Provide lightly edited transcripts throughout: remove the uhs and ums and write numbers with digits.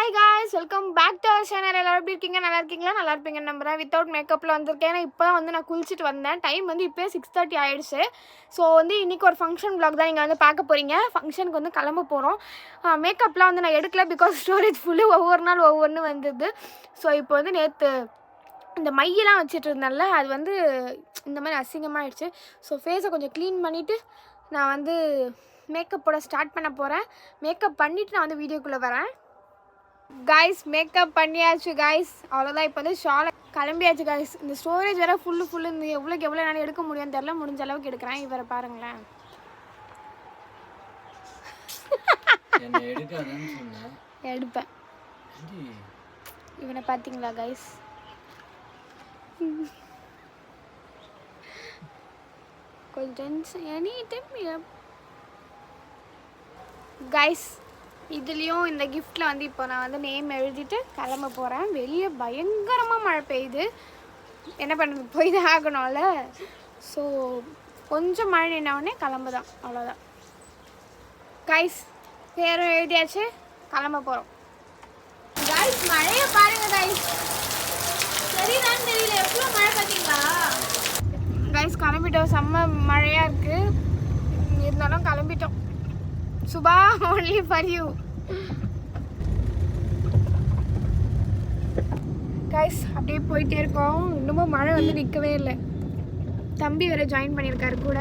Hi guys, welcome back to our channel. எல்லாரும் எப்படி இருக்கீங்க? நல்லா இருக்கீங்களா? நல்லா இருப்பீங்கன்னு நம்புறேன். வித்தவுட் மேக்கப்பில் வந்திருக்கேன். ஏன்னா இப்போ தான் நான் குளிச்சுட்டு வந்தேன். டைம் இப்போயே 6:30 ஆகிடுச்சு. ஸோ இன்றைக்கி ஒரு ஃபங்க்ஷன் vlog தான் நீங்கள் பார்க்க போகிறீங்க. ஃபங்க்ஷனுக்கு கிளம்ப போகிறோம். மேக்கப்லாம் நான் எடுக்கல, பிகாஸ் ஸ்டோரேஜ் ஃபுல்லு ஒவ்வொரு நாள் ஒவ்வொன்று வந்தது. ஸோ இப்போ நேற்று இந்த மையெல்லாம் வச்சுட்டு இருந்தேன்ல, அது இந்த மாதிரி அசிங்கமாகிடுச்சு. ஸோ ஃபேஸை கொஞ்சம் க்ளீன் பண்ணிவிட்டு நான் மேக்கப் போட ஸ்டார்ட் பண்ண போகிறேன். மேக்கப் பண்ணிவிட்டு நான் வீடியோக்குள்ளே வரேன். கைஸ், மேக்கப் பண்ணியாச்சு கைஸ். அவ்வளோதான். இப்போ ஷாலை கிளம்பியாச்சு கைஸ். இந்த ஸ்டோரேஜ் வேறு ஃபுல்லு இந்த எவ்வளோக்கு எவ்வளோ என்னால் எடுக்க முடியும்னு தெரில. முடிஞ்ச அளவுக்கு எடுக்கிறேன். இவரை பாருங்களேன். எடுப்பேன். இவனை பார்த்தீங்களா கைஸ்? கொஞ்சம் டென்ஷன் எனி டைம் கைஸ். இதுலேயும் இந்த கிஃப்டில் இப்போ நான் நேம் எழுதிட்டு கிளம்ப போகிறேன். வெளியே பயங்கரமாக மழை பெய்யுது. என்ன பண்ணுறது, போய் தான் ஆகணும்ல. ஸோ கொஞ்சம் மழை நின்னவுடனே கிளம்புதான், அவ்வளோதான் கைஸ். பேரும் எழுதியாச்சு, கிளம்ப போகிறோம் கைஸ். மழையை பாருங்க கைஸ். சரிதான் தெரியல, எவ்வளோ மழை பார்த்தீங்களா கைஸ்? கிளம்பிட்டோம். செம்ம மழையாக இருக்குது. இருந்தாலும் கிளம்பிட்டோம். Subha, only for you guys. அப்படியே போயிட்டே இருக்கோம். இன்னமும் மழை நிற்கவே இல்லை. தம்பி வேற ஜாயின் பண்ணியிருக்காரு கூட.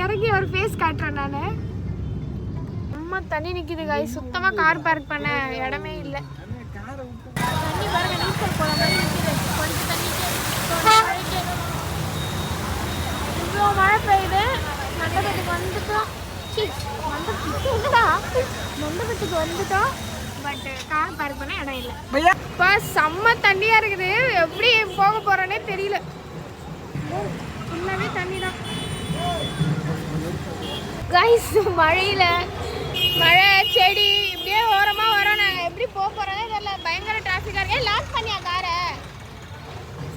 இறங்கி ஒரு ஃபேஸ் காட்டுறேன் நான். அம்மா தண்ணி நிற்கிது கைஸ். சுத்தமாக கார் பார்க் பண்ண இடமே இல்லை. தண்ணி பாருங்க, நீச்சல் போல மாதிரி நிற்கிது. கொஞ்சம் தண்ணிக்கு இவ்வளோ மழை பெய்யுது. மண்டபத்துக்கு வந்துட்டோம். மண்டபத்துக்கு வந்துட்டோம். பட் கார் பார்க் பண்ண இடம் இல்லை. இப்போ செம்ம தண்ணியாக இருக்குது. எப்படி போக போகிறோன்னே தெரியல. ஃபுல்லாகவே தண்ணி தான் கைஸ். மழையில் மழை செடி இப்படியே ஓரமாக வரோம். நாங்கள் எப்படி போக போகிறோன்னே தெரியல. பயங்கர டிராஃபிக்காக இருக்கு. லாக் பண்ணியா காரை?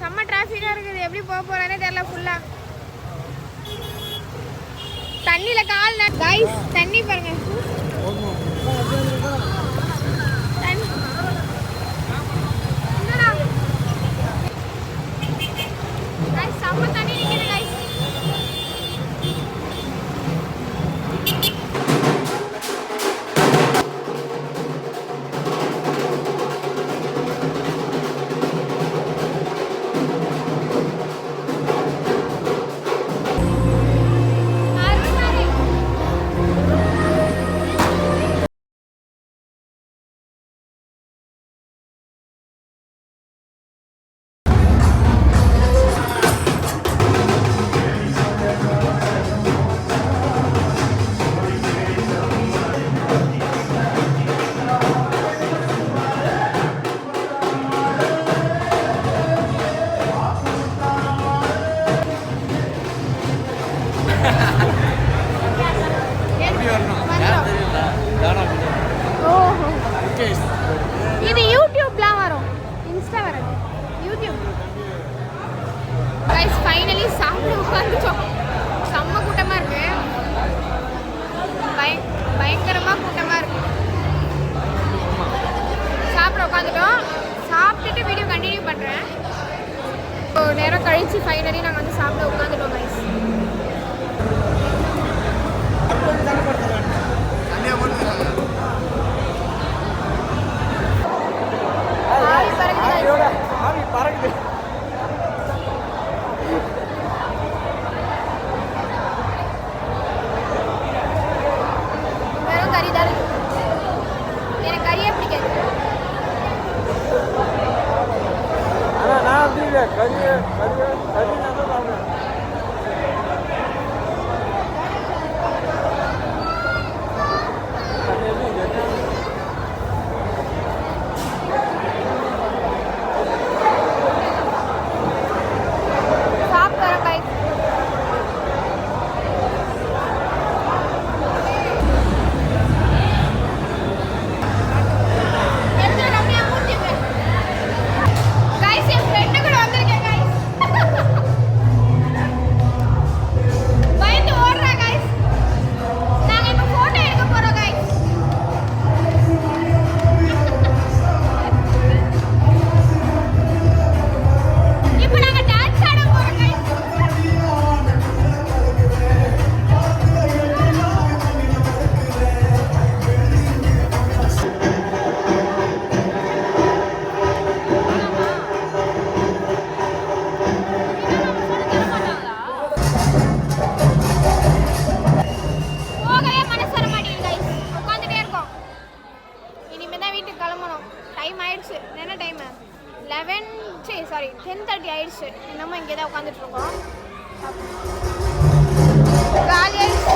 செம்ம டிராஃபிக்காக இருக்குது. எப்படி போக போகிறோன்னே தெரியல. ஃபுல்லாக தண்ணியில கால் கைஸ். தண்ணி பாருங்க. செம்ம தண்ணி நிற்கிது கைஸ். இது யூடியூப்லாம் வரும், இன்ஸ்டா வராது, யூடியூப் கைஸ். ஃபைனலி சாப்பிட உட்காந்துட்டோம். செம்ம கூட்டமாக இருக்கு. பயங்கரமாக கூட்டமாக இருக்கு. சாப்பிட உட்காந்துட்டோம். சாப்பிட்டுட்டு வீடியோ கண்டினியூ பண்ணுறேன். ஒரு நேரம் கழித்து ஃபைனலி நாங்கள் சாப்பிட உட்காந்துட்டோம் கைஸ். வெறும் கறி தான். எனக்கு கறியே பிடிக்காது. டைம் ஆயிடுச்சு. என்ன டைமு 10:30 ஆயிடுச்சு. இன்னமும் இங்கே தான் உட்காந்துட்டு இருக்கோம். காலியாயிடுச்சு.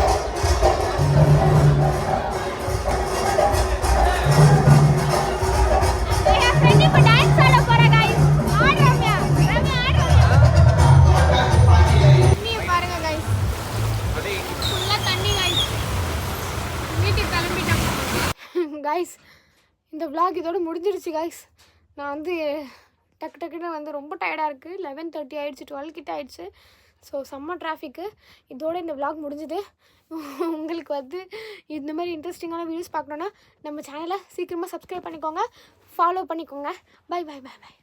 என் ஃப்ரெண்ட் இப்போ டான்ஸ் ஆட போறா गाइस. ஆடு ரம்யா. ரம்யா ஆடு ரம்யா. நீ பாருங்க गाइस. ஃபுல்லா தண்ணி गाइस. வீட்டுக்கு கிளம்பிட்டோம். गाइस இந்த vlog இதோட முடிஞ்சிருச்சு गाइस. நான் வந்து டக்குன்னு வந்து ரொம்ப டயர்டாக இருக்குது. 11:30 ஆயிடுச்சு, 12 கிட்ட ஆயிடுச்சு. ஸோ செம்ம டிராஃபிக்கு. இதோட இந்த vlog முடிஞ்சுது. உங்களுக்கு வந்து இந்த மாதிரி இன்ட்ரெஸ்டிங்கான வீடியோஸ் பார்க்கணுன்னா நம்ம சேனலை சீக்கிரமாக சப்ஸ்கிரைப் பண்ணிக்கோங்க, ஃபாலோ பண்ணிக்கோங்க. Bye bye bye by.